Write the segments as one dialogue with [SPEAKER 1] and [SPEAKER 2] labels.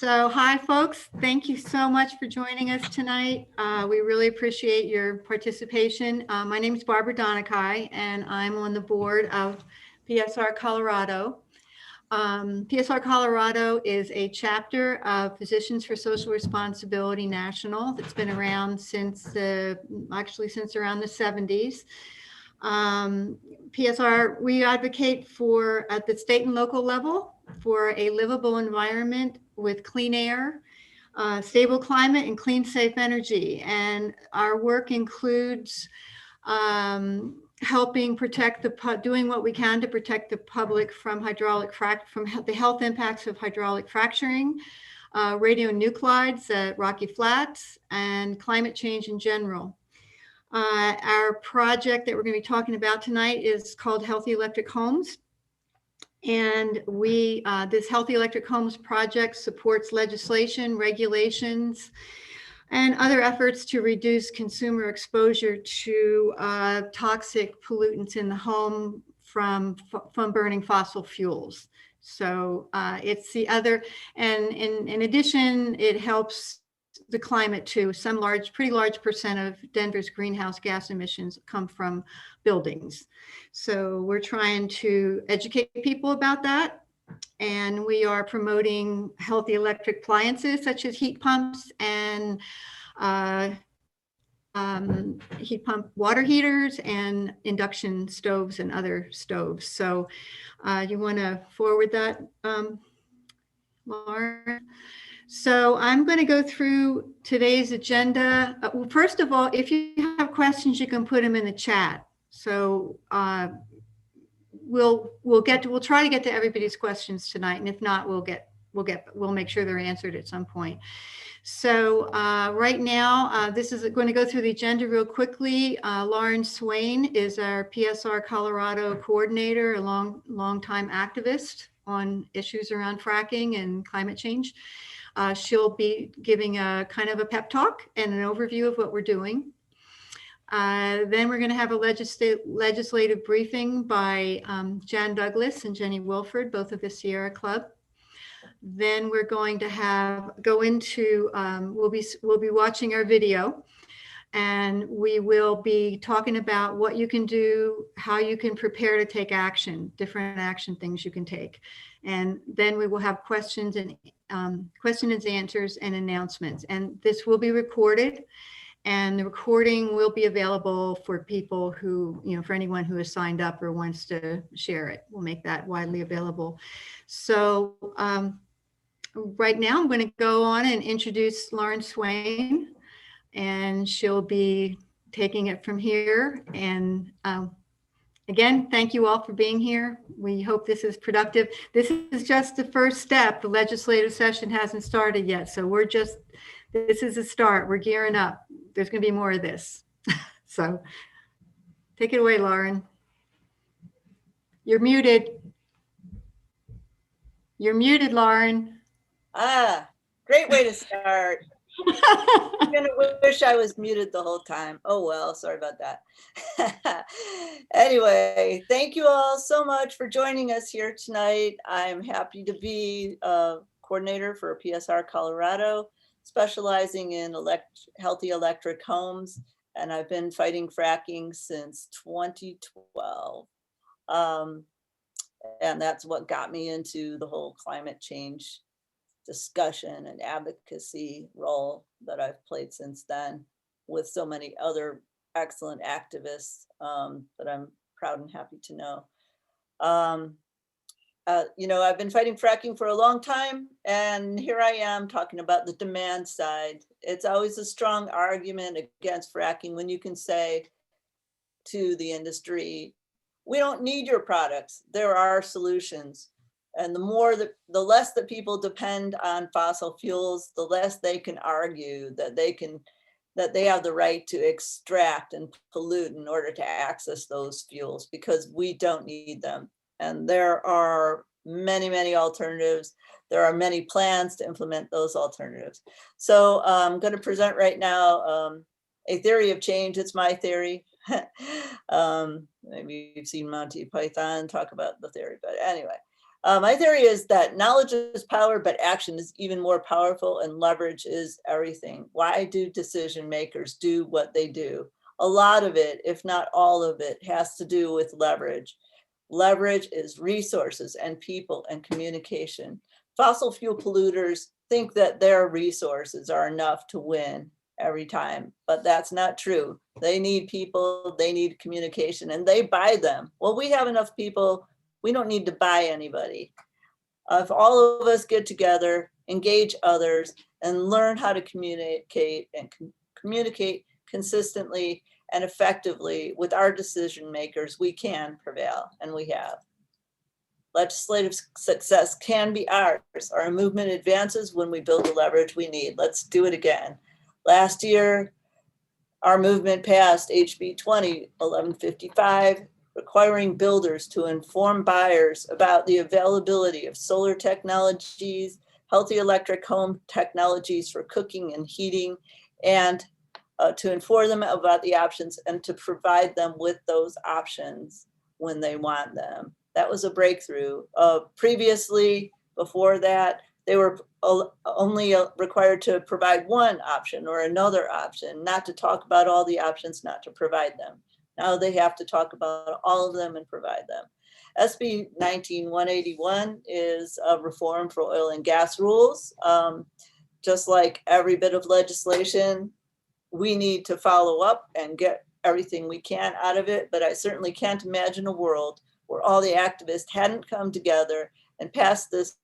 [SPEAKER 1] So hi, folks. Thank you so much for joining us tonight. We really appreciate your participation. My name is Barbara Donakai, and I'm on the board of PSR Colorado. PSR Colorado is a chapter of Physicians for Social Responsibility National that's been around since around the 70s. PSR, we advocate for, at the state and local level, for a livable environment with clean air, stable climate, and clean, safe energy. And our work includes helping protect doing what we can to protect the public from the health impacts of hydraulic fracturing, radionuclides at Rocky Flats, and climate change in general. Our project that we're going to be talking about tonight is called Healthy Electric Homes. And this Healthy Electric Homes project supports legislation, regulations, and other efforts to reduce consumer exposure to toxic pollutants in the home from burning fossil fuels. So it's the other, and in addition, it helps the climate too. Pretty large percent of Denver's greenhouse gas emissions come from buildings. So we're trying to educate people about that. And we are promoting healthy electric appliances such as heat pumps and heat pump water heaters and induction stoves and other stoves. So you want to forward that, Lauren? So I'm going to go through today's agenda. Well, first of all, if you have questions, you can put them in the chat. So we'll try to get to everybody's questions tonight, and if not, we'll make sure they're answered at some point. So right now, this is going to go through the agenda real quickly. Lauren Swain is our PSR Colorado coordinator, a long-time activist on issues around fracking and climate change. She'll be giving a kind of a pep talk and an overview of what we're doing. Then we're going to have a legislative briefing by Jan Douglas and Jenny Willford, both of the Sierra Club. Then we're going to we'll be watching our video, and we will be talking about what you can do, how you can prepare to take action, different action things you can take. And then we will have questions and answers and announcements. And this will be recorded, and the recording will be available for people who, for anyone who has signed up or wants to share it. We'll make that widely available. So right now I'm going to go on and introduce Lauren Swain, and she'll be taking it from here. And again, thank you all for being here. We hope this is productive. This is just the first step. The legislative session hasn't started yet. So this is a start. We're gearing up. There's going to be more of this. So take it away, Lauren. You're muted. You're muted, Lauren.
[SPEAKER 2] Great way to start. I'm gonna wish I was muted the whole time. Oh well, sorry about that. Anyway, thank you all so much for joining us here tonight. I'm happy to be a coordinator for PSR Colorado, specializing in healthy electric homes, and I've been fighting fracking since 2012. And that's what got me into the whole climate change discussion and advocacy role that I've played since then, with so many other excellent activists that I'm proud and happy to know. I've been fighting fracking for a long time, and here I am talking about the demand side. It's always a strong argument against fracking when you can say to the industry, we don't need your products. There are solutions. And the less that people depend on fossil fuels, the less they can argue that they have the right to extract and pollute in order to access those fuels, because we don't need them. And there are many, many alternatives. There are many plans to implement those alternatives. So I'm going to present right now a theory of change. It's my theory. Maybe you've seen Monty Python talk about the theory, but anyway. My theory is that knowledge is power, but action is even more powerful, and leverage is everything. Why do decision makers do what they do? A lot of it, if not all of it, has to do with leverage. Leverage is resources and people and communication. Fossil fuel polluters think that their resources are enough to win every time, but that's not true. They need people, they need communication, and they buy them. Well, we have enough people. We don't need to buy anybody. If all of us get together, engage others, and learn how to communicate and communicate consistently and effectively with our decision makers, we can prevail, and we have. Legislative success can be ours. Our movement advances when we build the leverage we need. Let's do it again. Last year, our movement passed HB 20-1155, requiring builders to inform buyers about the availability of solar technologies, healthy electric home technologies for cooking and heating, and to inform them about the options and to provide them with those options when they want them. That was a breakthrough. Previously, before that, they were only required to provide one option or another option, not to talk about all the options, not to provide them. Now they have to talk about all of them and provide them. SB 19-181 is a reform for oil and gas rules. Just like every bit of legislation, we need to follow up and get everything we can out of it, but I certainly can't imagine a world where all the activists hadn't come together and passed this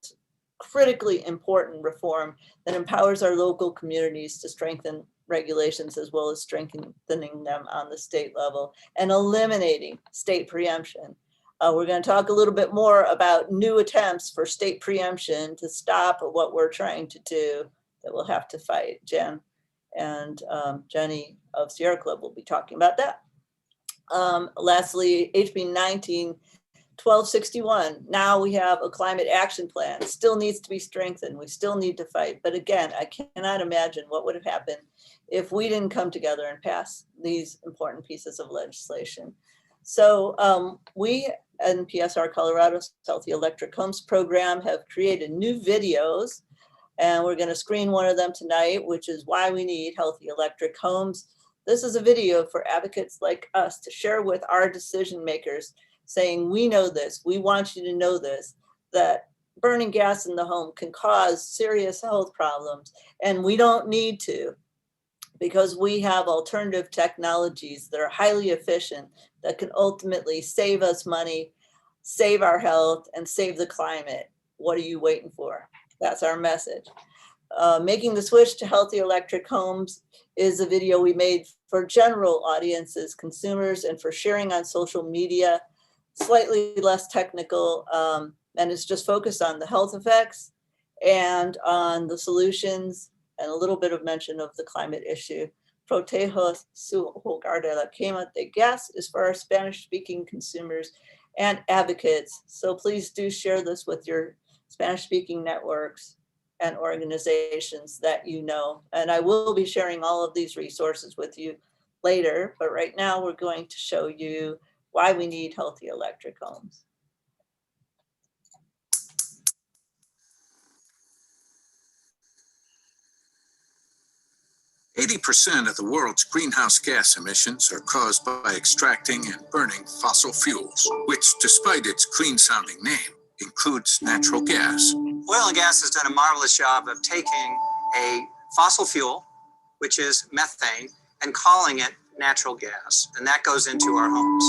[SPEAKER 2] critically important reform that empowers our local communities to strengthen regulations as well as strengthening them on the state level and eliminating state preemption. We're going to talk a little bit more about new attempts for state preemption to stop what we're trying to do that we'll have to fight. Jen and Jenny of Sierra Club will be talking about that. Lastly, HB 19-1261. Now we have a climate action plan. It still needs to be strengthened. We still need to fight. But again, I cannot imagine what would have happened if we didn't come together and pass these important pieces of legislation. So we in PSR Colorado's Healthy Electric Homes program have created new videos, and we're going to screen one of them tonight, which is why we need healthy electric homes. This is a video for advocates like us to share with our decision makers, saying, we know this, we want you to know this, that burning gas in the home can cause serious health problems, and we don't need to, because we have alternative technologies that are highly efficient that can ultimately save us money, save our health, and save the climate. What are you waiting for? That's our message. Making the switch to healthy electric homes is a video we made for general audiences, consumers, and for sharing on social media. Slightly less technical, and it's just focused on the health effects and on the solutions and a little bit of mention of the climate issue. Protejo su hogar de la quema de gas is for our Spanish-speaking consumers and advocates. So please do share this with your Spanish-speaking networks and organizations that you know. And I will be sharing all of these resources with you later, but right now we're going to show you why we need healthy electric homes.
[SPEAKER 3] 80% of the world's greenhouse gas emissions are caused by extracting and burning fossil fuels, which, despite its clean-sounding name, includes natural gas.
[SPEAKER 4] Oil and gas has done a marvelous job of taking a fossil fuel, which is methane, and calling it natural gas, and that goes into our homes.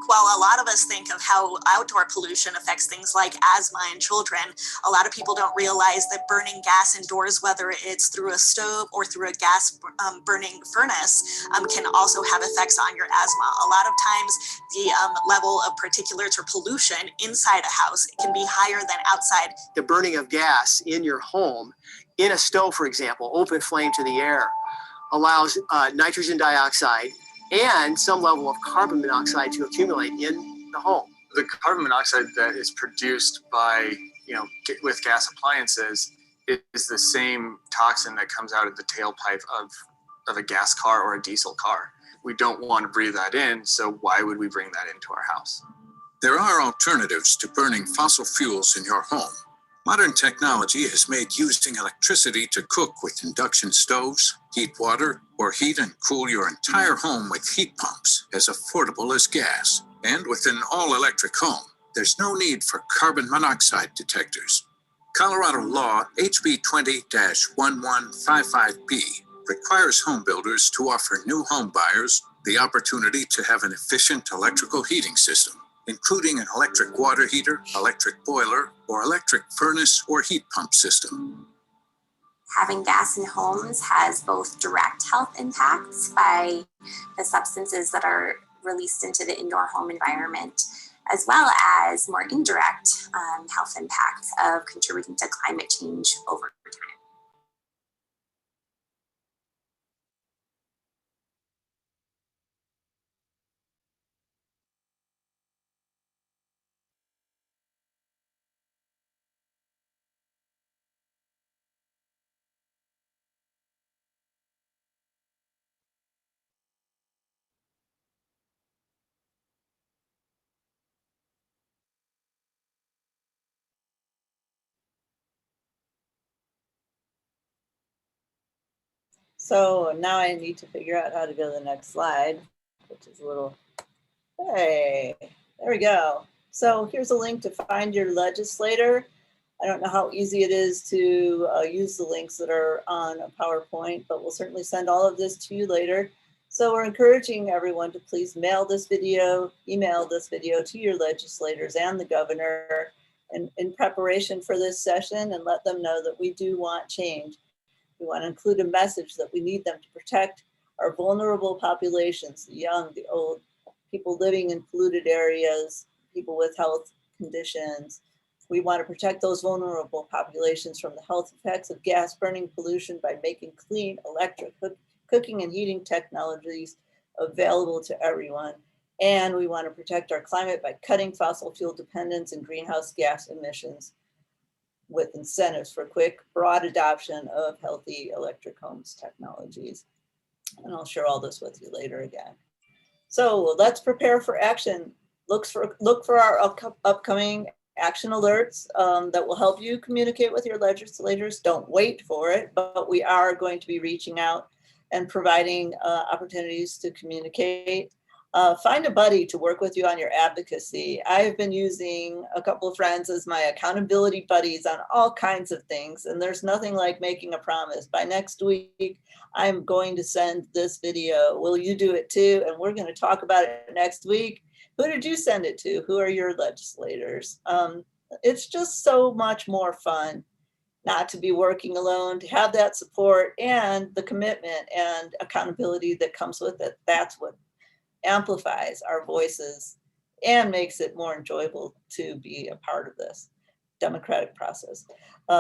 [SPEAKER 5] While a lot of us think of how outdoor pollution affects things like asthma in children, a lot of people don't realize that burning gas indoors, whether it's through a stove or through a gas burning furnace, can also have effects on your asthma. A lot of times the level of particulates or pollution inside a house can be higher than outside.
[SPEAKER 6] The burning of gas in your home, in a stove, for example, open flame to the air, allows nitrogen dioxide and some level of carbon monoxide to accumulate in the home.
[SPEAKER 7] The carbon monoxide that is produced by, with gas appliances is the same toxin that comes out of the tailpipe of a gas car or a diesel car. We don't want to breathe that in, so why would we bring that into our house?
[SPEAKER 3] There are alternatives to burning fossil fuels in your home. Modern technology has made using electricity to cook with induction stoves, heat water, or heat and cool your entire home with heat pumps as affordable as gas. And with an all-electric home, there's no need for carbon monoxide detectors. Colorado law HB 20-1155B requires home builders to offer new home buyers the opportunity to have an efficient electrical heating system, including an electric water heater, electric boiler, or electric furnace or heat pump system.
[SPEAKER 8] Having gas in homes has both direct health impacts by the substances that are released into the indoor home environment, as well as more indirect health impacts of contributing to climate change over time.
[SPEAKER 2] So now I need to figure out how to go to the next slide, which is a little, hey, there we go. So here's a link to find your legislator. I don't know how easy it is to use the links that are on a PowerPoint, but we'll certainly send all of this to you later. So we're encouraging everyone to please mail this video, email this video to your legislators and the governor in preparation for this session, and let them know that we do want change. We want to include a message that we need them to protect our vulnerable populations, the young, the old, people living in polluted areas, people with health conditions. We want to protect those vulnerable populations from the health effects of gas burning pollution by making clean electric cooking and heating technologies available to everyone. And we want to protect our climate by cutting fossil fuel dependence and greenhouse gas emissions with incentives for quick, broad adoption of healthy electric homes technologies. And I'll share all this with you later again. So let's prepare for action. Look for our upcoming action alerts that will help you communicate with your legislators. Don't wait for it, but we are going to be reaching out and providing opportunities to communicate. Find a buddy to work with you on your advocacy. I've been using a couple of friends as my accountability buddies on all kinds of things, and there's nothing like making a promise. By next week, I'm going to send this video. Will you do it too? And we're going to talk about it next week. Who did you send it to? Who are your legislators? It's just so much more fun not to be working alone, to have that support and the commitment and accountability that comes with it. That's what amplifies our voices and makes it more enjoyable to be a part of this democratic process.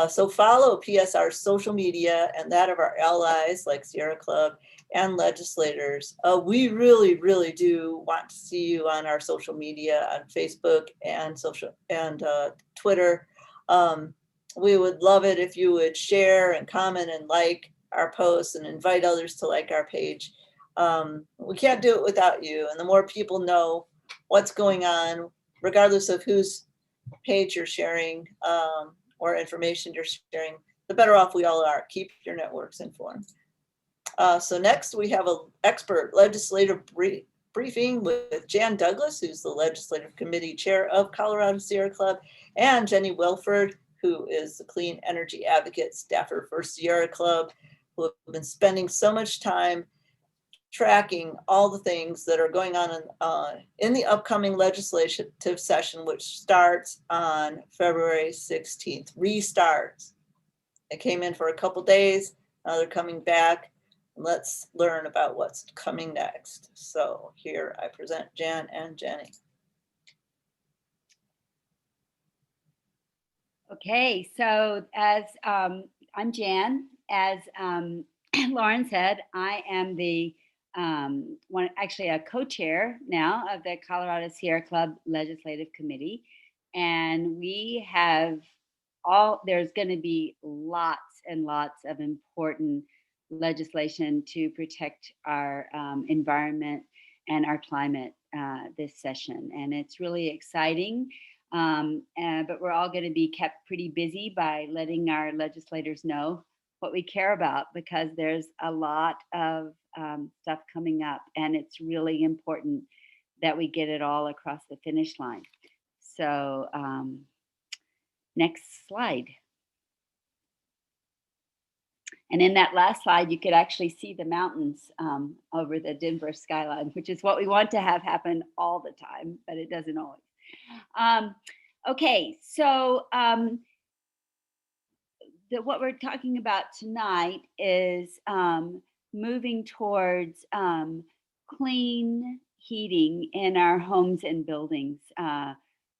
[SPEAKER 2] So follow PSR's social media and that of our allies like Sierra Club and legislators. We really, really do want to see you on our social media, on Facebook and Twitter. We would love it if you would share and comment and like our posts and invite others to like our page. We can't do it without you. And the more people know what's going on, regardless of whose page you're sharing or information you're sharing, the better off we all are. Keep your networks informed. So next we have an expert legislative briefing with Jan Douglas, who's the Legislative Committee Chair of Colorado Sierra Club, and Jenny Willford, who is the Clean Energy Advocate staffer for Sierra Club, who have been spending so much time tracking all the things that are going on in the upcoming legislative session, which starts on February 16th, restarts. They came in for a couple days, now they're coming back. Let's learn about what's coming next. So here I present Jan and Jenny.
[SPEAKER 9] Okay, so as I'm Jan, as Lauren said, I am the actually a co-chair now of the Colorado Sierra Club Legislative Committee, and we have there's going to be lots and lots of important legislation to protect our environment and our climate this session, and it's really exciting. But we're all going to be kept pretty busy by letting our legislators know what we care about, because there's a lot of stuff coming up, and it's really important that we get it all across the finish line. So next slide. And in that last slide, you could actually see the mountains over the Denver skyline, which is what we want to have happen all the time, but it doesn't always. Okay, so what we're talking about tonight is moving towards clean heating in our homes and buildings,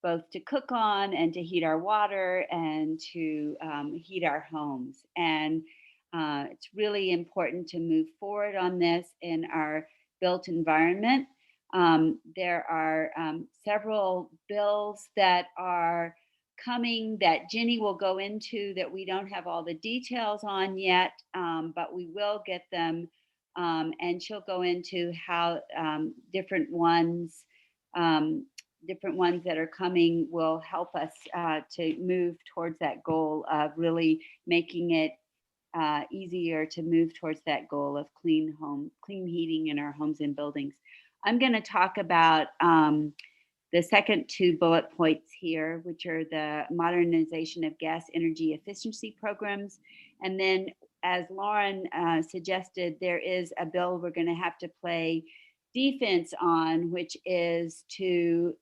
[SPEAKER 9] both to cook on and to heat our water and to heat our homes. And it's really important to move forward on this in our built environment. There are several bills that are coming that Jenny will go into that we don't have all the details on yet, but we will get them, and she'll go into how different ones that are coming will help us to move towards that goal of really making it easier to move towards that goal of clean heating in our homes and buildings. I'm going to talk about the second two bullet points here, which are the modernization of gas energy efficiency programs. And then, as Lauren suggested, there is a bill we're going to have to play defense on, which is to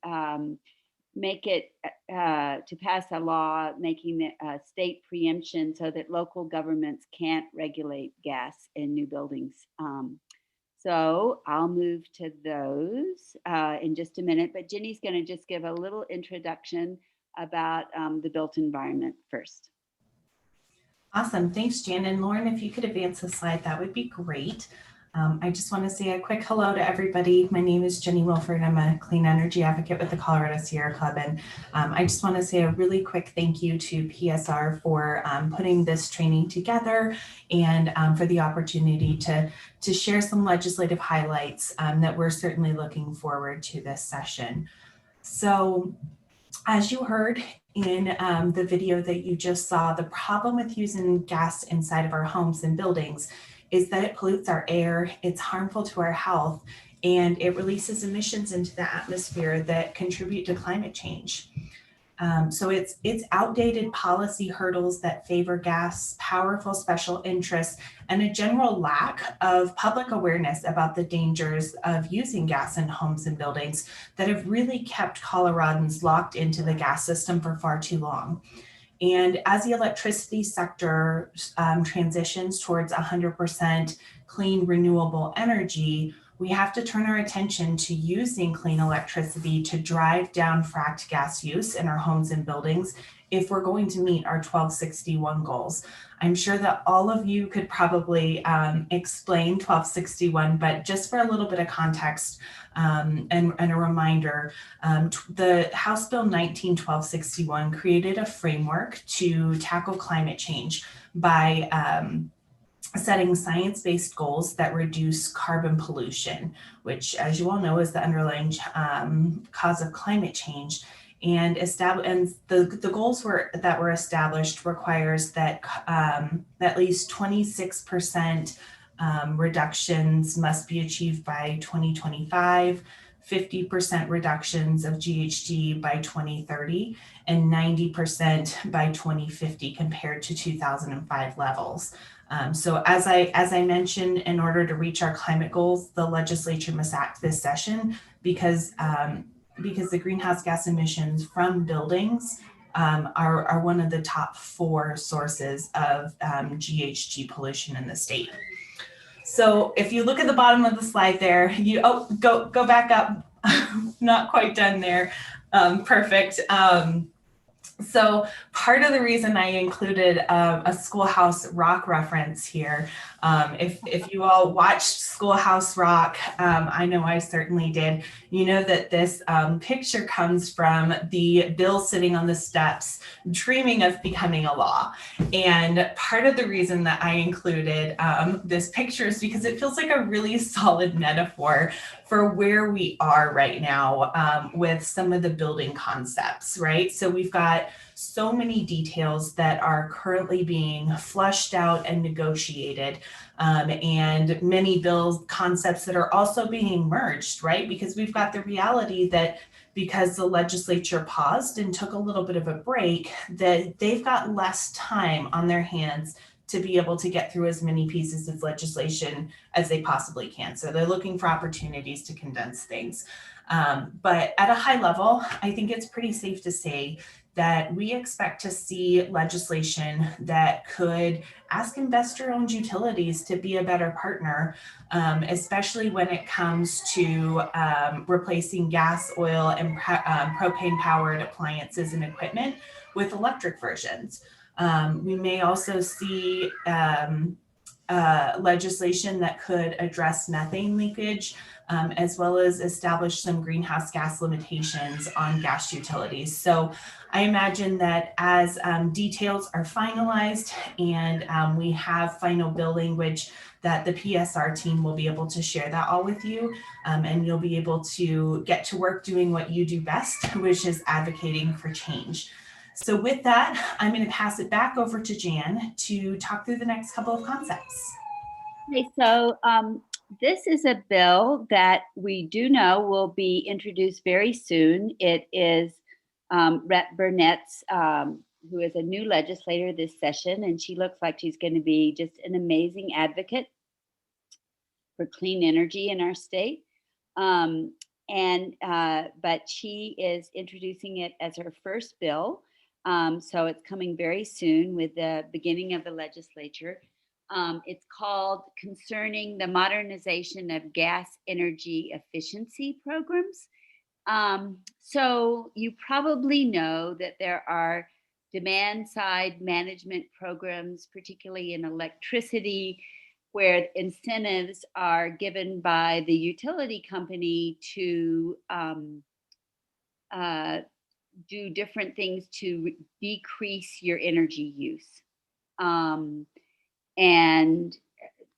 [SPEAKER 9] make it, to pass a law making it state preemption so that local governments can't regulate gas in new buildings. So I'll move to those in just a minute, but Jenny's going to just give a little introduction about the built environment first.
[SPEAKER 10] Awesome. Thanks, Jan. And Lauren, if you could advance the slide, that would be great. I just want to say a quick hello to everybody. My name is Jenny Willford. I'm a clean energy advocate with the Colorado Sierra Club. And I just want to say a really quick thank you to PSR for putting this training together and for the opportunity to share some legislative highlights that we're certainly looking forward to this session. So as you heard in the video that you just saw, the problem with using gas inside of our homes and buildings is that it pollutes our air, it's harmful to our health, and it releases emissions into the atmosphere that contribute to climate change. So it's outdated policy hurdles that favor gas, powerful special interests, and a general lack of public awareness about the dangers of using gas in homes and buildings that have really kept Coloradans locked into the gas system for far too long. And as the electricity sector transitions towards 100% clean renewable energy, we have to turn our attention to using clean electricity to drive down fracked gas use in our homes and buildings if we're going to meet our 1261 goals. I'm sure that all of you could probably explain 1261, but just for a little bit of context and a reminder, the House Bill 19-1261 created a framework to tackle climate change by setting science-based goals that reduce carbon pollution, which, as you all know, is the underlying cause of climate change. And the goals that were established requires that at least 26% reductions must be achieved by 2025, 50% reductions of GHG by 2030, and 90% by 2050 compared to 2005 levels. So as I mentioned, in order to reach our climate goals, the legislature must act this session because the greenhouse gas emissions from buildings are one of the top 4 sources of GHG pollution in the state. So if you look at the bottom of the slide there, go back up, not quite done there. Perfect. So part of the reason I included a Schoolhouse Rock reference here, if you all watched Schoolhouse Rock, I know I certainly did, you know that this picture comes from the bill sitting on the steps, dreaming of becoming a law. And part of the reason that I included this picture is because it feels like a really solid metaphor for where we are right now with some of the building concepts, right? So we've got so many details that are currently being flushed out and negotiated, and many bill concepts that are also being merged, right? Because we've got the reality that because the legislature paused and took a little bit of a break, that they've got less time on their hands to be able to get through as many pieces of legislation as they possibly can. So they're looking for opportunities to condense things. But at a high level, I think it's pretty safe to say that we expect to see legislation that could ask investor-owned utilities to be a better partner, especially when it comes to replacing gas, oil, and propane-powered appliances and equipment with electric versions. We may also see legislation that could address methane leakage, as well as establish some greenhouse gas limitations on gas utilities. So I imagine that as details are finalized and we have final bill language, that the PSR team will be able to share that all with you, and you'll be able to get to work doing what you do best, which is advocating for change. So with that, I'm going to pass it back over to Jan to talk through the next couple of concepts.
[SPEAKER 9] Okay, so this is a bill that we do know will be introduced very soon. It is Rep. Burnett's, who is a new legislator this session, and she looks like she's going to be just an amazing advocate for clean energy in our state. But she is introducing it as her first bill. So it's coming very soon with the beginning of the legislature. It's called Concerning the Modernization of Gas Energy Efficiency Programs. So you probably know that there are demand side management programs, particularly in electricity, where incentives are given by the utility company to do different things to decrease your energy use. And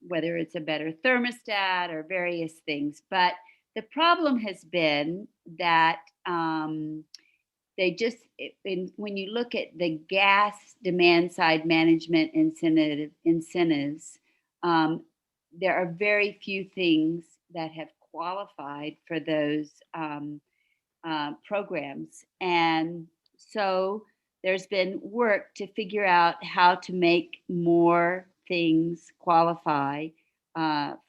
[SPEAKER 9] whether it's a better thermostat or various things. But the problem has been that they just, when you look at the gas demand side management incentives, there are very few things that have qualified for those programs. And so there's been work to figure out how to make more things qualify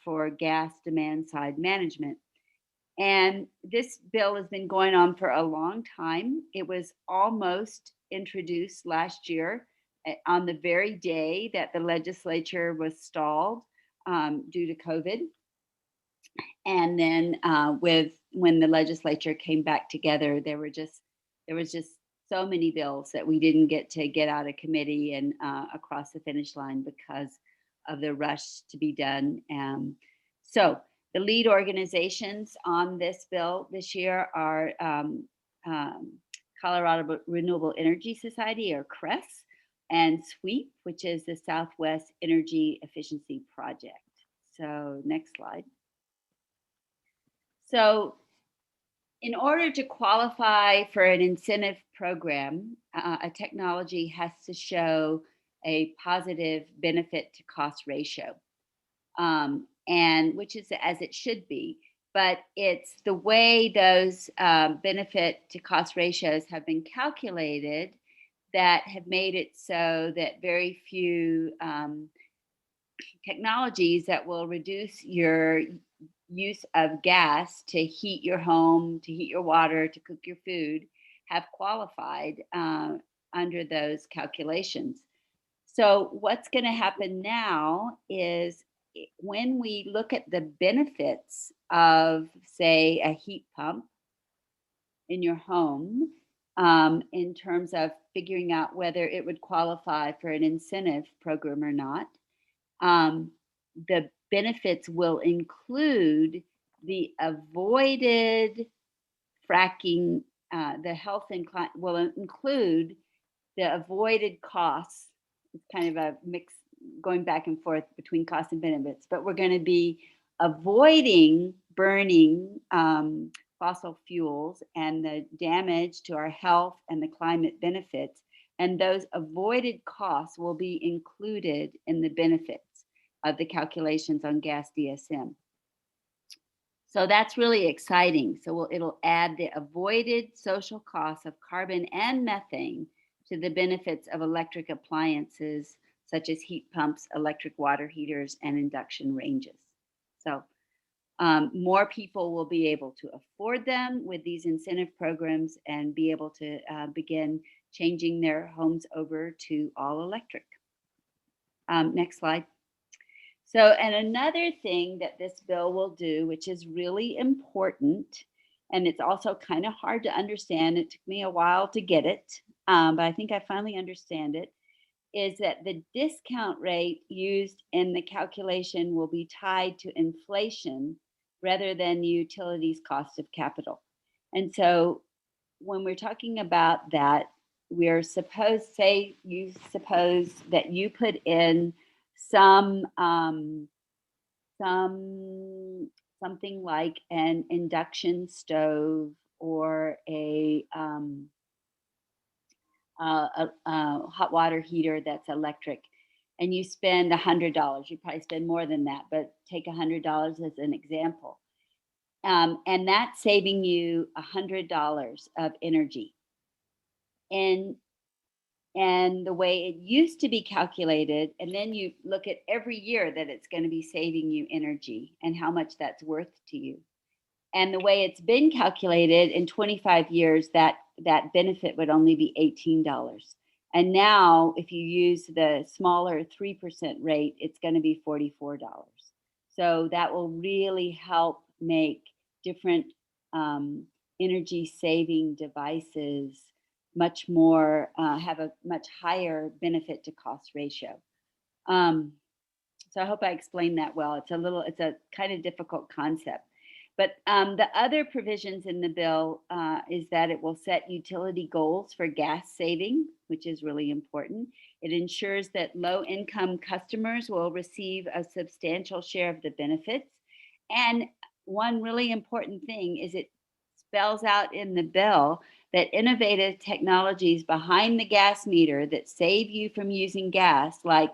[SPEAKER 9] for gas demand side management. And this bill has been going on for a long time. It was almost introduced last year on the very day that the legislature was stalled due to COVID. And then when the legislature came back together, there was just so many bills that we didn't get to get out of committee and across the finish line because of the rush to be done. So the lead organizations on this bill this year are Colorado Renewable Energy Society, or CRES, and SWEEP, which is the Southwest Energy Efficiency Project. So next slide. So in order to qualify for an incentive program, a technology has to show a positive benefit to cost ratio, and which is as it should be. But it's the way those benefit to cost ratios have been calculated that have made it so that very few technologies that will reduce your use of gas to heat your home, to heat your water, to cook your food, have qualified under those calculations. So what's going to happen now is when we look at the benefits of, say, a heat pump in your home, in terms of figuring out whether it would qualify for an incentive program or not. The benefits will include the avoided fracking, the health and will include the avoided costs. It's kind of a mix going back and forth between costs and benefits, but we're going to be avoiding burning fossil fuels and the damage to our health and the climate benefits. And those avoided costs will be included in the benefits of the calculations on gas DSM. So that's really exciting. So it'll add the avoided social costs of carbon and methane to the benefits of electric appliances, such as heat pumps, electric water heaters, and induction ranges. So more people will be able to afford them with these incentive programs and be able to begin changing their homes over to all electric. Next slide. So, and another thing that this bill will do, which is really important, and it's also kind of hard to understand, it took me a while to get it, but I think I finally understand it, is that the discount rate used in the calculation will be tied to inflation rather than the utilities cost of capital. And so when we're talking about that, we're supposed, say you suppose that you put in something like an induction stove or a hot water heater that's electric, and you spend $100. You probably spend more than that, but take $100 as an example. And that's saving you $100 of energy. And the way it used to be calculated, and then you look at every year that it's going to be saving you energy and how much that's worth to you. And the way it's been calculated in 25 years, that benefit would only be $18. And now if you use the smaller 3% rate, it's going to be $44. So that will really help make different energy saving devices much more, have a much higher benefit to cost ratio. So I hope I explained that well. It's a kind of difficult concept. But the other provisions in the bill is that it will set utility goals for gas saving, which is really important. It ensures that low-income customers will receive a substantial share of the benefits. And one really important thing is it spells out in the bill that innovative technologies behind the gas meter that save you from using gas, like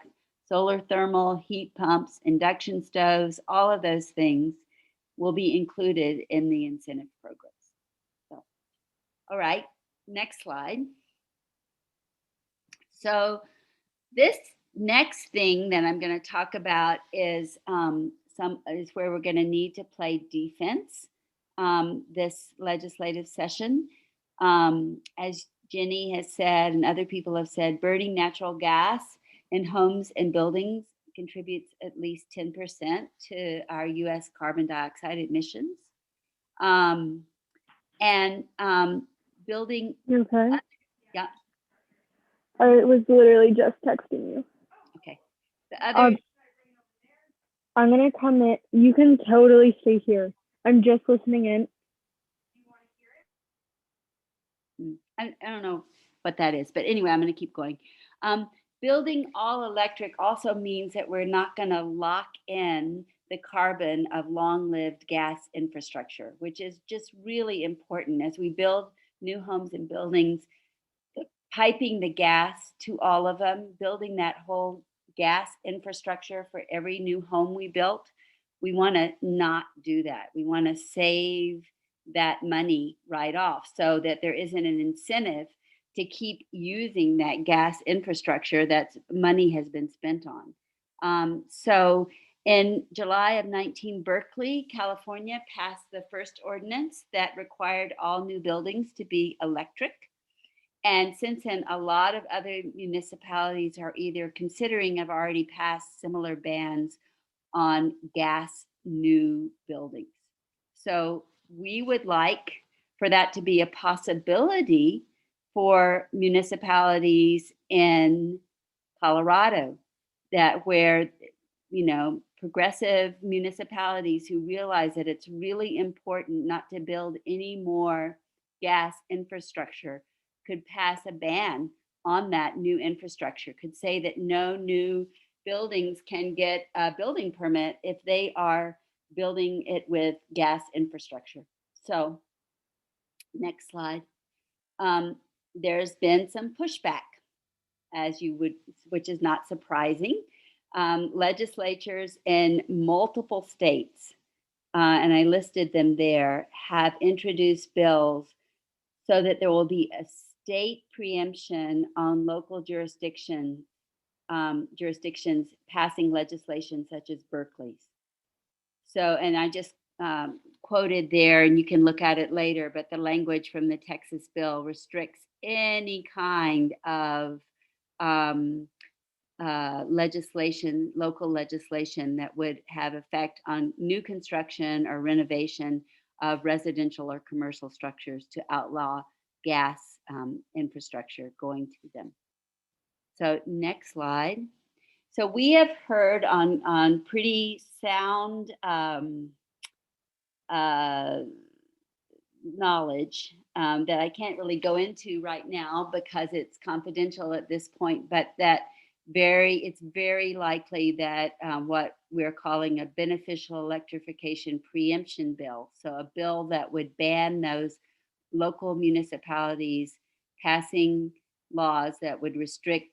[SPEAKER 9] solar thermal, heat pumps, induction stoves, all of those things, will be included in the incentive programs. So, all right, next slide. So this next thing that I'm going to talk about is where we're going to need to play defense this legislative session. As Jenny has said and other people have said, burning natural gas in homes and buildings contributes at least 10% to our US carbon dioxide emissions. Building.
[SPEAKER 11] You okay?
[SPEAKER 9] Yeah.
[SPEAKER 11] I was literally just texting you.
[SPEAKER 9] Okay. The other.
[SPEAKER 11] I'm going to come in. You can totally stay here. I'm just listening in.
[SPEAKER 9] I don't know what that is, but anyway, I'm going to keep going. Building all electric also means that we're not going to lock in the carbon of long-lived gas infrastructure, which is just really important as we build new homes and buildings, piping the gas to all of them, building that whole gas infrastructure for every new home we built. We want to not do that. We want to save that money right off so that there isn't an incentive to keep using that gas infrastructure that money has been spent on. So in July of 19, Berkeley, California passed the first ordinance that required all new buildings to be electric. And since then, a lot of other municipalities are either considering, have already passed similar bans on gas new buildings. So we would like for that to be a possibility for municipalities in Colorado, that where, you know, progressive municipalities who realize that it's really important not to build any more gas infrastructure could pass a ban on that new infrastructure, could say that no new buildings can get a building permit if they are building it with gas infrastructure. So next slide. There's been some pushback, as you would, which is not surprising. Legislatures in multiple states, and I listed them there, have introduced bills so that there will be a state preemption on local jurisdictions passing legislation such as Berkeley's. So, and I just quoted there, and you can look at it later, but the language from the Texas bill restricts any kind of legislation, local legislation that would have effect on new construction or renovation of residential or commercial structures to outlaw gas infrastructure going to them. So next slide. So we have heard on pretty sound knowledge that I can't really go into right now because it's confidential at this point, but that it's very likely that what we're calling a beneficial electrification preemption bill, so a bill that would ban those local municipalities passing laws that would restrict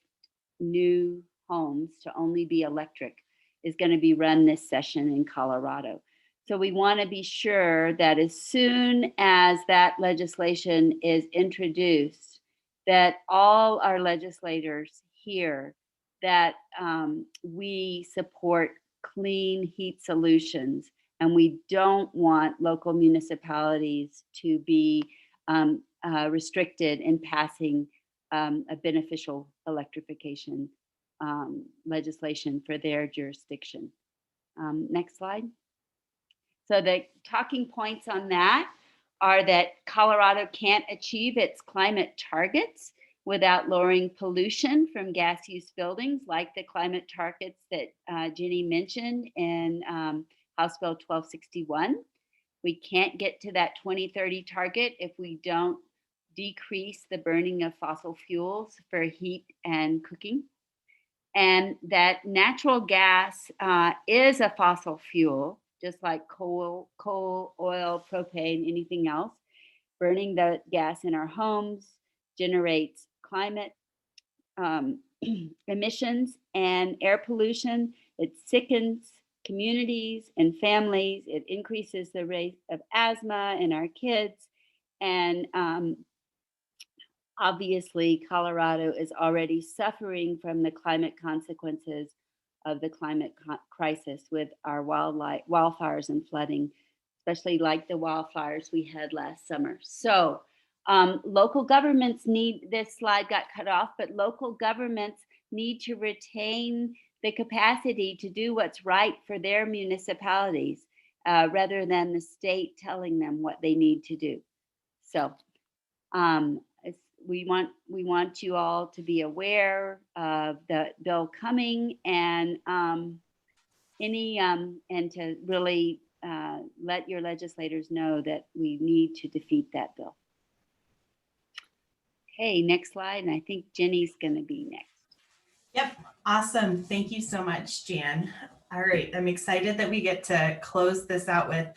[SPEAKER 9] new homes to only be electric, is going to be run this session in Colorado. So we want to be sure that as soon as that legislation is introduced, that all our legislators hear that we support clean heat solutions, and we don't want local municipalities to be restricted in passing a beneficial electrification legislation for their jurisdiction. Next slide. So the talking points on that are that Colorado can't achieve its climate targets without lowering pollution from gas use buildings, like the climate targets that Jenny mentioned in House Bill 1261. We can't get to that 2030 target if we don't decrease the burning of fossil fuels for heat and cooking. And that natural gas is a fossil fuel, just like coal, oil, propane, anything else. Burning the gas in our homes generates climate emissions and air pollution. It sickens communities and families. It increases the rate of asthma in our kids. And obviously, Colorado is already suffering from the climate consequences of the climate crisis with our wildfires and flooding, especially like the wildfires we had last summer. So local governments need, this slide got cut off, but local governments need to retain the capacity to do what's right for their municipalities rather than the state telling them what they need to do. So we want you all to be aware of the bill coming, and and to really let your legislators know that we need to defeat that bill. Okay, next slide, and I think Jenny's going to be next.
[SPEAKER 10] Yep, awesome. Thank you so much, Jan. All right, I'm excited that we get to close this out with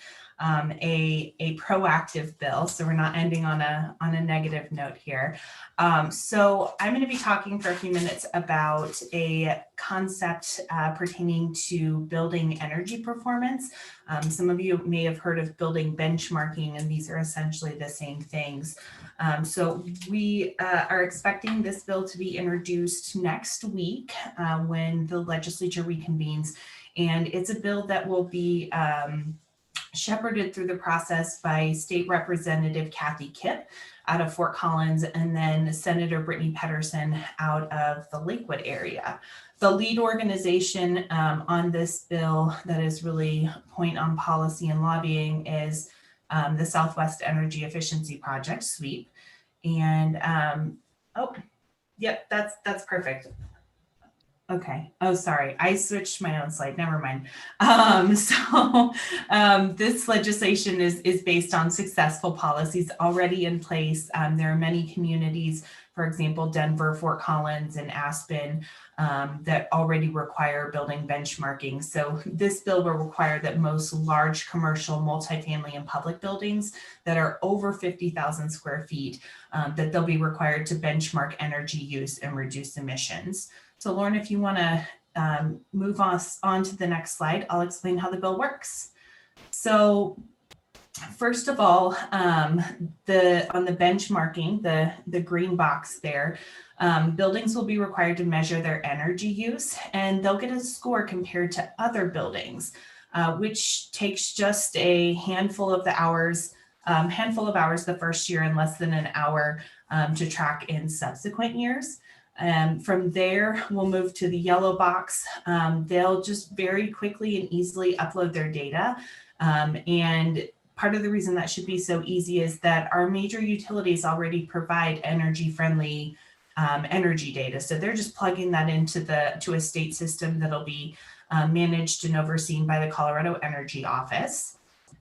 [SPEAKER 10] a proactive bill, so we're not ending on a negative note here. So I'm going to be talking for a few minutes about a concept pertaining to building energy performance. Some of you may have heard of building benchmarking, and these are essentially the same things. So we are expecting this bill to be introduced next week when the legislature reconvenes, and it's a bill that will be shepherded through the process by State Representative Kathy Kipp out of Fort Collins, and then Senator Brittany Pedersen out of the Lakewood area. The lead organization on this bill that is really point on policy and lobbying is the Southwest Energy Efficiency Project, SWEEP. And, oh, yep, that's perfect. Okay. Oh, sorry. I switched my own slide. Never mind. This legislation is based on successful policies already in place. There are many communities, for example, Denver, Fort Collins, and Aspen, that already require building benchmarking. So this bill will require that most large commercial, multifamily, and public buildings that are over 50,000 square feet, that they'll be required to benchmark energy use and reduce emissions. So Lauren, if you want to move us on to the next slide, I'll explain how the bill works. So first of all, on the benchmarking, the green box there, buildings will be required to measure their energy use, and they'll get a score compared to other buildings, which takes just a handful of hours the first year and less than an hour to track in subsequent years. From there, we'll move to the yellow box. They'll just very quickly and easily upload their data. And part of the reason that should be so easy is that our major utilities already provide energy-friendly energy data. So they're just plugging that into to a state system that'll be managed and overseen by the Colorado Energy Office.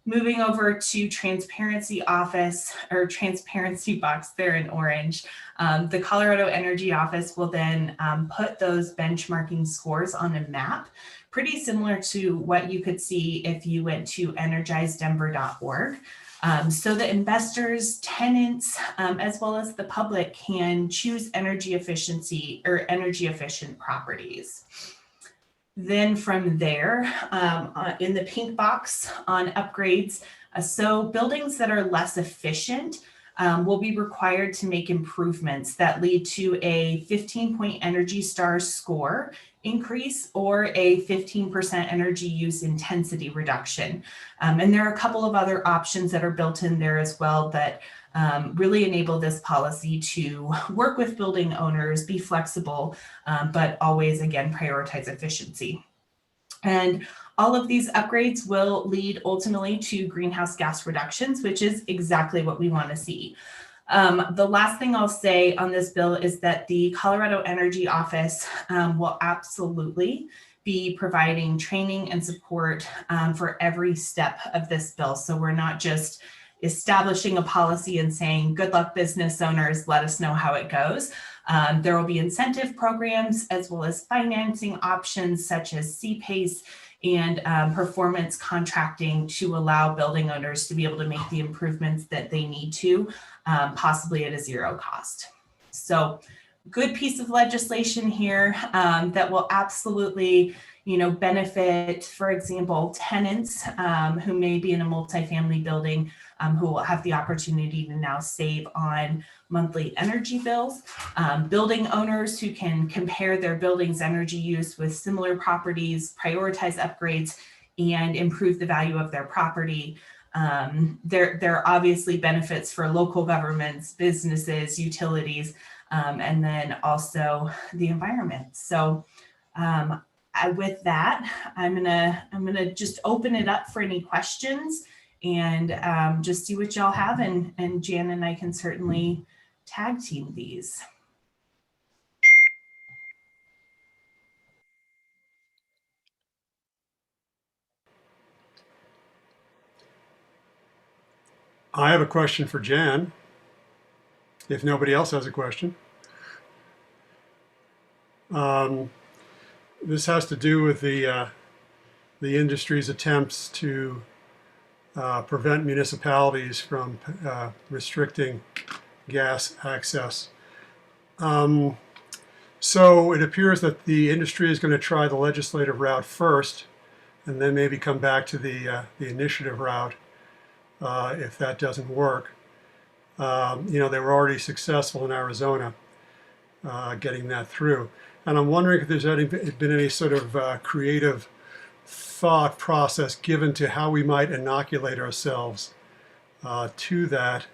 [SPEAKER 10] Moving over to transparency office, or transparency box there in orange, the Colorado Energy Office will then put those benchmarking scores on a map, pretty similar to what you could see if you went to energizedenver.org. So that investors, tenants, as well as the public can choose energy efficiency or energy efficient properties. Then from there, in the pink box on upgrades, so buildings that are less efficient will be required to make improvements that lead to a 15-point Energy Star score increase or a 15% energy use intensity reduction. And there are a couple of other options that are built in there as well that really enable this policy to work with building owners, be flexible, but always, again, prioritize efficiency. And all of these upgrades will lead ultimately to greenhouse gas reductions, which is exactly what we want to see. The last thing I'll say on this bill is that the Colorado Energy Office will absolutely be providing training and support for every step of this bill. So we're not just establishing a policy and saying, good luck business owners, let us know how it goes. There will be incentive programs as well as financing options such as CPACE and performance contracting to allow building owners to be able to make the improvements that they need to, possibly at a zero cost. So good piece of legislation here that will absolutely, benefit, for example, tenants who may be in a multifamily building who will have the opportunity to now save on monthly energy bills, building owners who can compare their building's energy use with similar properties, prioritize upgrades, and improve the value of their property. There are obviously benefits for local governments, businesses, utilities, and then also the environment. So with that, I'm gonna just open it up for any questions and just see what y'all have, and Jan and I can certainly tag team these.
[SPEAKER 12] I have a question for Jan, if nobody else has a question. This has to do with the industry's attempts to prevent municipalities from restricting gas access. So it appears that the industry is going to try the legislative route first, and then maybe come back to the initiative route if that doesn't work. They were already successful in Arizona getting that through. And I'm wondering if there's been any sort of creative thought process given to how we might inoculate ourselves to that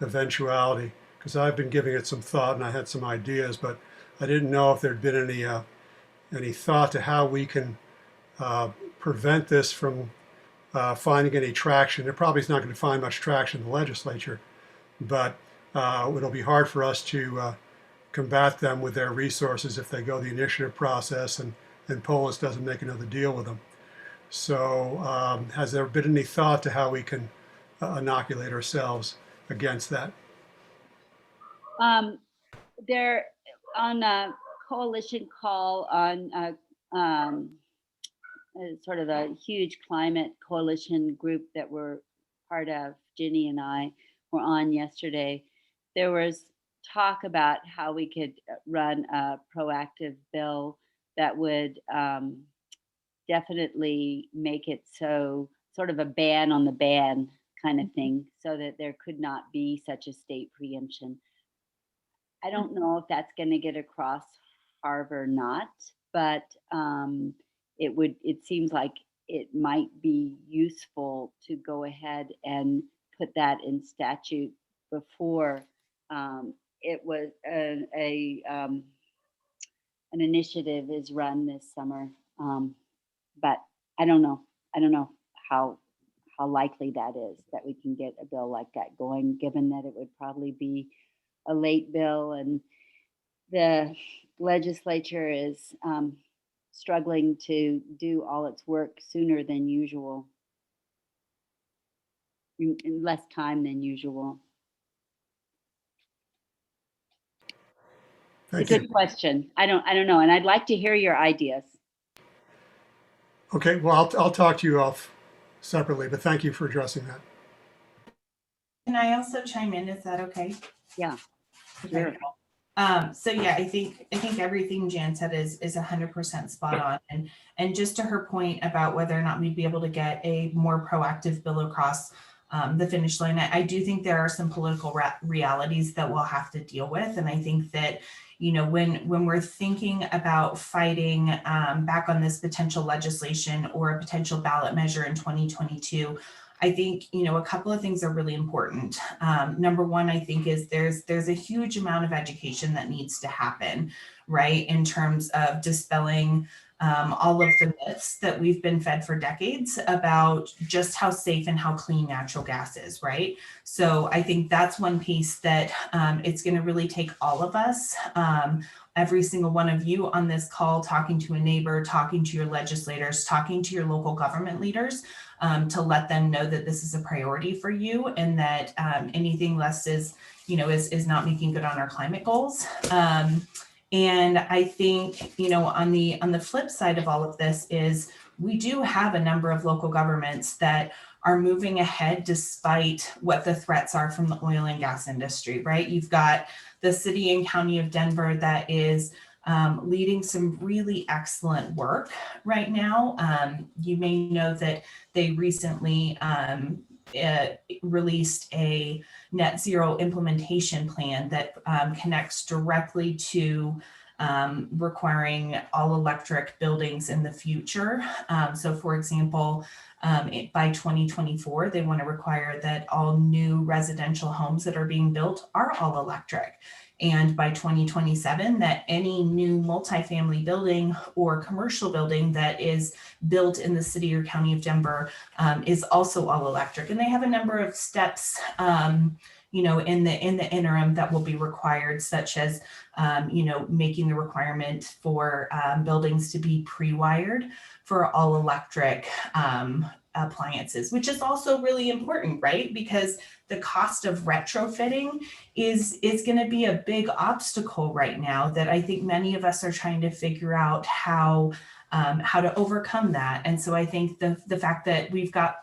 [SPEAKER 12] eventuality, because I've been giving it some thought and I had some ideas, but I didn't know if there'd been any thought to how we can prevent this from finding any traction. It probably is not going to find much traction in the legislature, but it'll be hard for us to combat them with their resources if they go the initiative process and Polis doesn't make another deal with them. So has there been any thought to how we can inoculate ourselves against that?
[SPEAKER 9] They're on a coalition call on sort of a huge climate coalition group that we're part of. Ginny and I were on yesterday. There was talk about how we could run a proactive bill that would definitely make it so sort of a ban on the ban kind of thing, so that there could not be such a state preemption. I don't know if that's going to get across Harvard or not, but it seems like it might be useful to go ahead and put that in statute before it was an initiative is run this summer. But I don't know how likely that is that we can get a bill like that going, given that it would probably be a late bill and the legislature is struggling to do all its work sooner than usual, in less time than usual. It's a good question. I don't know, and I'd like to hear your ideas.
[SPEAKER 12] Okay, well, I'll talk to you off separately, but thank you for addressing that.
[SPEAKER 10] Can I also chime in? Is that okay?
[SPEAKER 9] Yeah.
[SPEAKER 10] Sure. So yeah, I think everything Jan said is 100% spot on. And just to her point about whether or not we'd be able to get a more proactive bill across the finish line, I do think there are some political realities that we'll have to deal with. And I think that, you know, when we're thinking about fighting back on this potential legislation or a potential ballot measure in 2022, I think, you know, a couple of things are really important. Number one, I think is there's a huge amount of education that needs to happen, right, in terms of dispelling all of the myths that we've been fed for decades about just how safe and how clean natural gas is, right? So I think that's one piece that it's going to really take all of us, every single one of you on this call, talking to a neighbor, talking to your legislators, talking to your local government leaders, to let them know that this is a priority for you and that anything less is not making good on our climate goals. And I think, you know, on the flip side of all of this is we do have a number of local governments that are moving ahead despite what the threats are from the oil and gas industry, right? You've got the city and county of Denver that is leading some really excellent work right now. You may know that they recently released a net zero implementation plan that connects directly to requiring all electric buildings in the future. So for example, by 2024, they want to require that all new residential homes that are being built are all electric. And by 2027, that any new multifamily building or commercial building that is built in the city or county of Denver is also all electric. And they have a number of steps, you know, in the interim that will be required, such as, you know, making the requirement for buildings to be pre-wired for all electric appliances, which is also really important, right? Because the cost of retrofitting is going to be a big obstacle right now that I think many of us are trying to figure out how to overcome that. And so I think the fact that we've got,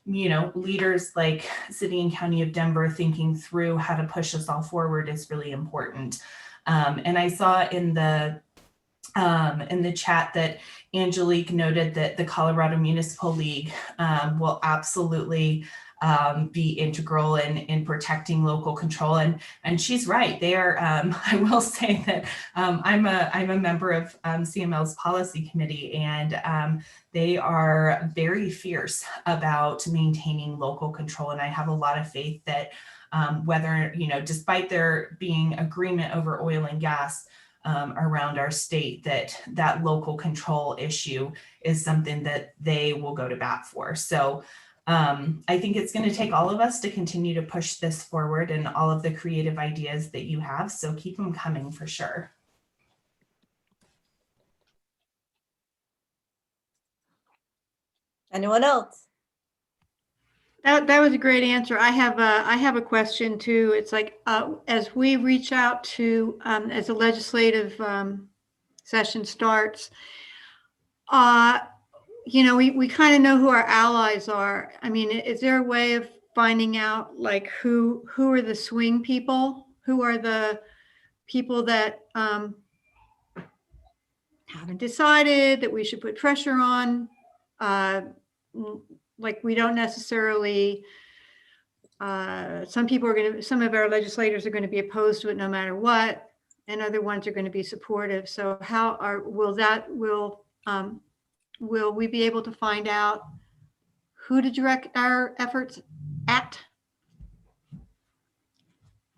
[SPEAKER 10] you know, leaders like City and County of Denver thinking through how to push us all forward is really important. And I saw in the chat that Angelique noted that the Colorado Municipal League will absolutely be integral in protecting local control, and she's right. They are. I will say that I'm a member of CML's policy committee, and they are very fierce about maintaining local control. And I have a lot of faith that whether, you know, despite there being agreement over oil and gas around our state, that local control issue is something that they will go to bat for. So I think it's going to take all of us to continue to push this forward and all of the creative ideas that you have. So keep them coming for sure.
[SPEAKER 2] Anyone else?
[SPEAKER 1] That was a great answer. I have a question too. It's like, as we reach out to, as the legislative session starts, we kind of know who our allies are. I mean, is there a way of finding out like who are the swing people? Who are the people that haven't decided that we should put pressure on? Like we don't necessarily, some of our legislators are going to be opposed to it no matter what, and other ones are going to be supportive. So will we be able to find out who to direct our efforts at?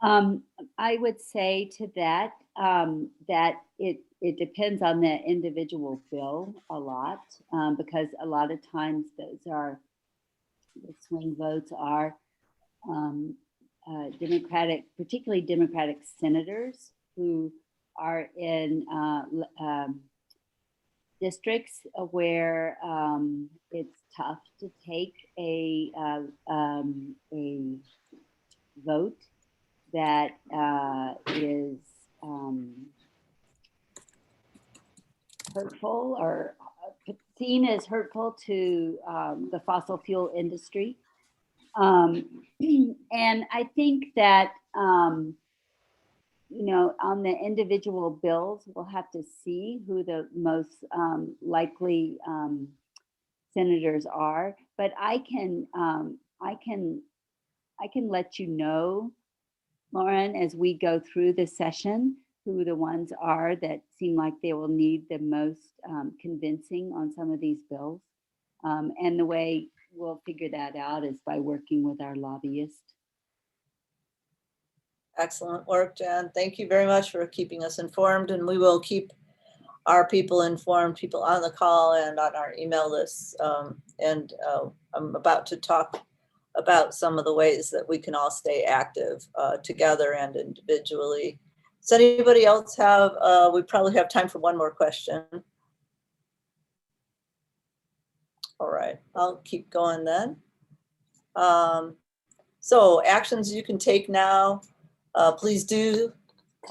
[SPEAKER 9] I would say to that, that it depends on the individual bill a lot, because a lot of times the swing votes are Democratic, particularly Democratic senators who are in districts where it's tough to take a vote that is hurtful or seen as hurtful to the fossil fuel industry. And I think that, on the individual bills, we'll have to see who the most likely senators are. But I can let you know, Lauren, as we go through the session, who the ones are that seem like they will need the most convincing on some of these bills. And the way we'll figure that out is by working with our lobbyists.
[SPEAKER 2] Excellent work, Jen. Thank you very much for keeping us informed, and we will keep our people informed, people on the call and on our email lists. I'm about to talk about some of the ways that we can all stay active together and individually. Does anybody else have, we probably have time for one more question. All right, I'll keep going then. So actions you can take now. Please do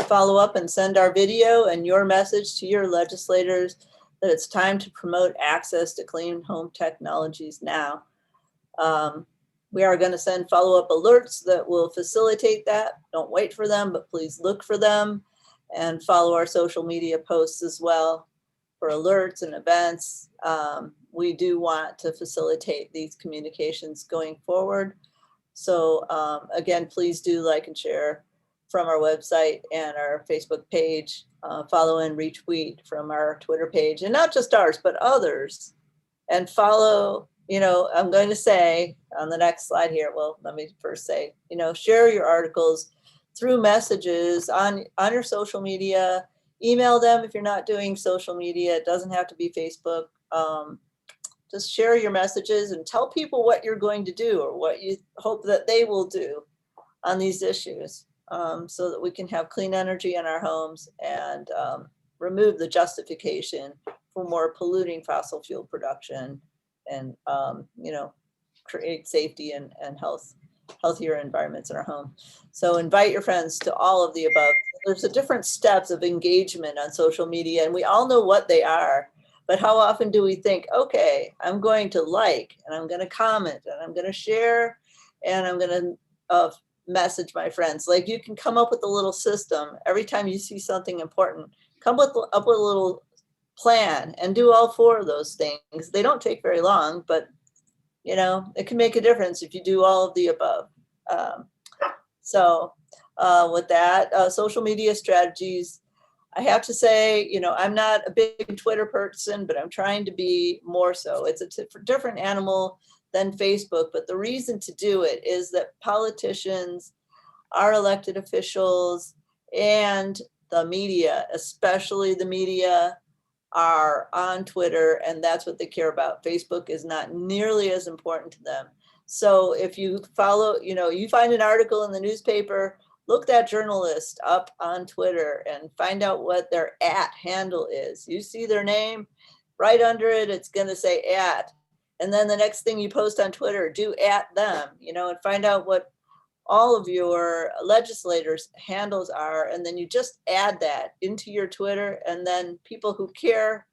[SPEAKER 2] follow up and send our video and your message to your legislators that it's time to promote access to clean home technologies now. We are going to send follow-up alerts that will facilitate that. Don't wait for them, but please look for them and follow our social media posts as well for alerts and events. We do want to facilitate these communications going forward. So again, please do like and share from our website and our Facebook page, follow and retweet from our Twitter page, and not just ours, but others. And follow, I'm going to say on the next slide here, well, let me first say, share your articles through messages on your social media, email them if you're not doing social media. It doesn't have to be Facebook. Just share your messages and tell people what you're going to do or what you hope that they will do on these issues, so that we can have clean energy in our homes and remove the justification for more polluting fossil fuel production and, create safety and healthier environments in our home. So invite your friends to all of the above. There's different steps of engagement on social media, and we all know what they are. But how often do we think, okay, I'm going to like, and I'm going to comment, and I'm going to share, and I'm going to message my friends? Like, you can come up with a little system. Every time you see something important, come up with a little plan and do all 4 of those things. They don't take very long, but it can make a difference if you do all of the above. With that, social media strategies, I have to say, I'm not a big Twitter person, but I'm trying to be more so. It's a different animal than Facebook, but the reason to do it is that politicians, our elected officials, and the media, especially the media, are on Twitter, and that's what they care about. Facebook is not nearly as important to them. So if you follow, you find an article in the newspaper, look that journalist up on Twitter and find out what their @ handle is. You see their name, right under it, it's going to say @. And then the next thing you post on Twitter, do @ them, and find out what all of your legislators' handles are. And then you just add that into your Twitter. And then people who care,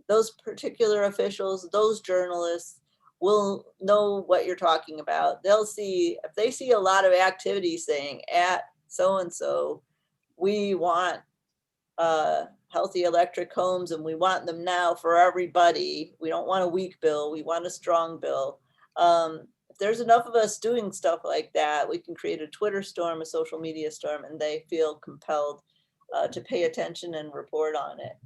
[SPEAKER 2] those particular officials, those journalists, will know what you're talking about. They'll see, if they see a lot of activity saying @so-and-so, we want healthy electric homes and we want them now for everybody. We don't want a weak bill, we want a strong bill. If there's enough of us doing stuff like that, we can create a Twitter storm, a social media storm, and they feel compelled to pay attention and report on it.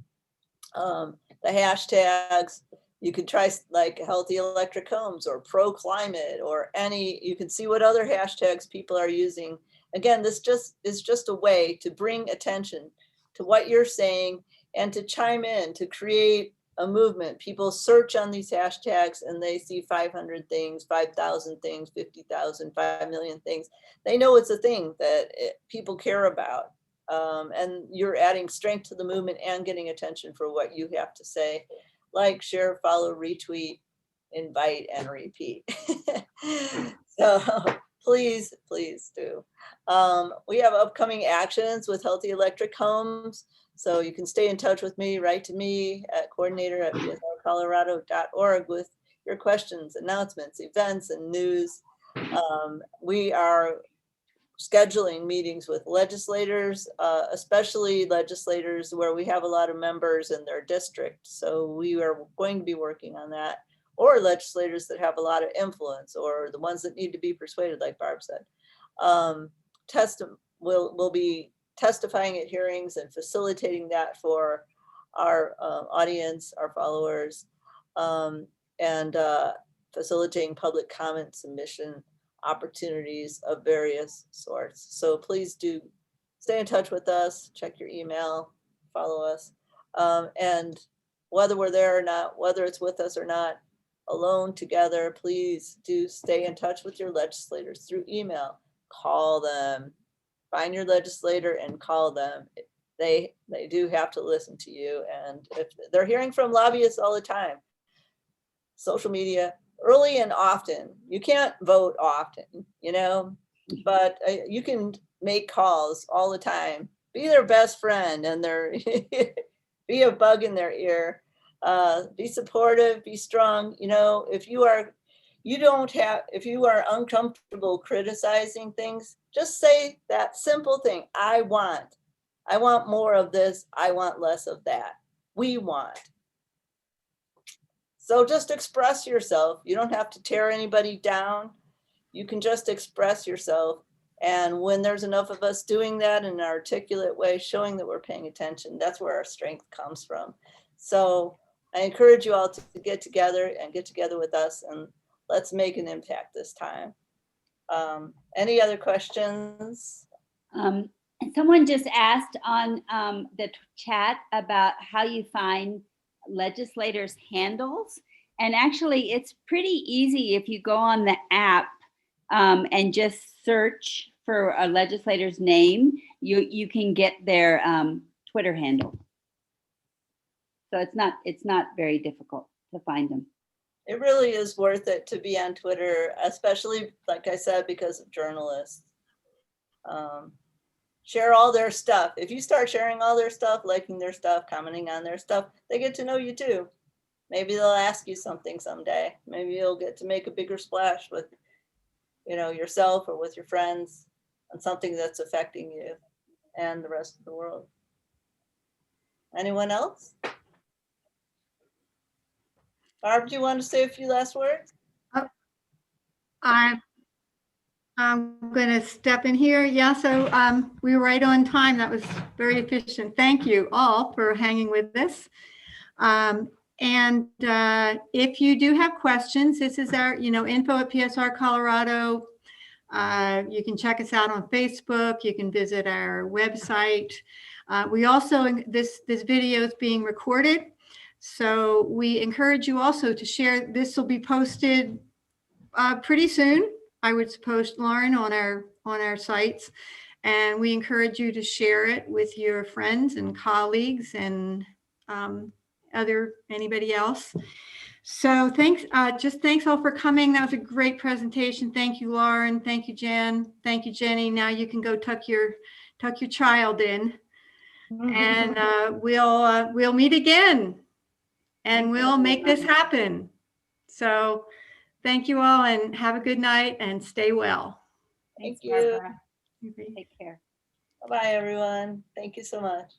[SPEAKER 2] The hashtags, you could try like healthy electric homes or pro climate or you can see what other hashtags people are using. Again, this is just a way to bring attention to what you're saying and to chime in, to create a movement. People search on these hashtags and they see 500 things, 5,000 things, 50,000, 5 million things. They know it's a thing that people care about. And you're adding strength to the movement and getting attention for what you have to say. Like, share, follow, retweet, invite, and repeat. So please do. We have upcoming actions with healthy electric homes. So you can stay in touch with me, write to me at coordinator@psrcolorado.org with your questions, announcements, events, and news. We are scheduling meetings with legislators, especially legislators where we have a lot of members in their district. So we are going to be working on that, or legislators that have a lot of influence, or the ones that need to be persuaded, like Barb said. We'll be testifying at hearings and facilitating that for our audience, our followers, and facilitating public comment submission opportunities of various sorts. So please do stay in touch with us, check your email, follow us. And whether we're there or not, whether it's with us or not, alone, together, please do stay in touch with your legislators through email. Call them, find your legislator and call them. They do have to listen to you. And if they're hearing from lobbyists all the time, social media, early and often. You can't vote often, but you can make calls all the time. Be their best friend and be a bug in their ear. Be supportive, be strong. If you are uncomfortable criticizing things, just say that simple thing. I want more of this. I want less of that. We want. So just express yourself. You don't have to tear anybody down. You can just express yourself. And when there's enough of us doing that in an articulate way, showing that we're paying attention, that's where our strength comes from. So I encourage you all to get together with us, and let's make an impact this time. Any other questions?
[SPEAKER 9] Someone just asked on the chat about how you find legislators' handles. And actually, it's pretty easy if you go on the app and just search for a legislator's name, you can get their Twitter handle. So it's not very difficult to find them.
[SPEAKER 2] It really is worth it to be on Twitter, especially, like I said, because of journalists. Share all their stuff. If you start sharing all their stuff, liking their stuff, commenting on their stuff, they get to know you too. Maybe they'll ask you something someday. Maybe you'll get to make a bigger splash with, yourself or with your friends on something that's affecting you and the rest of the world. Anyone else? Barb, do you want to say a few last words?
[SPEAKER 1] I'm going to step in here. Yeah, so we were right on time. That was very efficient. Thank you all for hanging with us. And if you do have questions, this is our, info at PSR Colorado. You can check us out on Facebook. You can visit our website. We also, this video is being recorded. So we encourage you also to share. This will be posted pretty soon, I would suppose, Lauren, on our sites. And we encourage you to share it with your friends and colleagues and anybody else. So thanks, thanks all for coming. That was a great presentation. Thank you, Lauren. Thank you, Jan. Thank you, Jenny. Now you can go tuck your child in, and we'll meet again, and we'll make this happen. So thank you all, and have a good night, and stay well.
[SPEAKER 2] Thank
[SPEAKER 9] Thanks,
[SPEAKER 2] you.
[SPEAKER 9] Barbara. Take care.
[SPEAKER 2] Bye-bye, everyone. Thank you so much.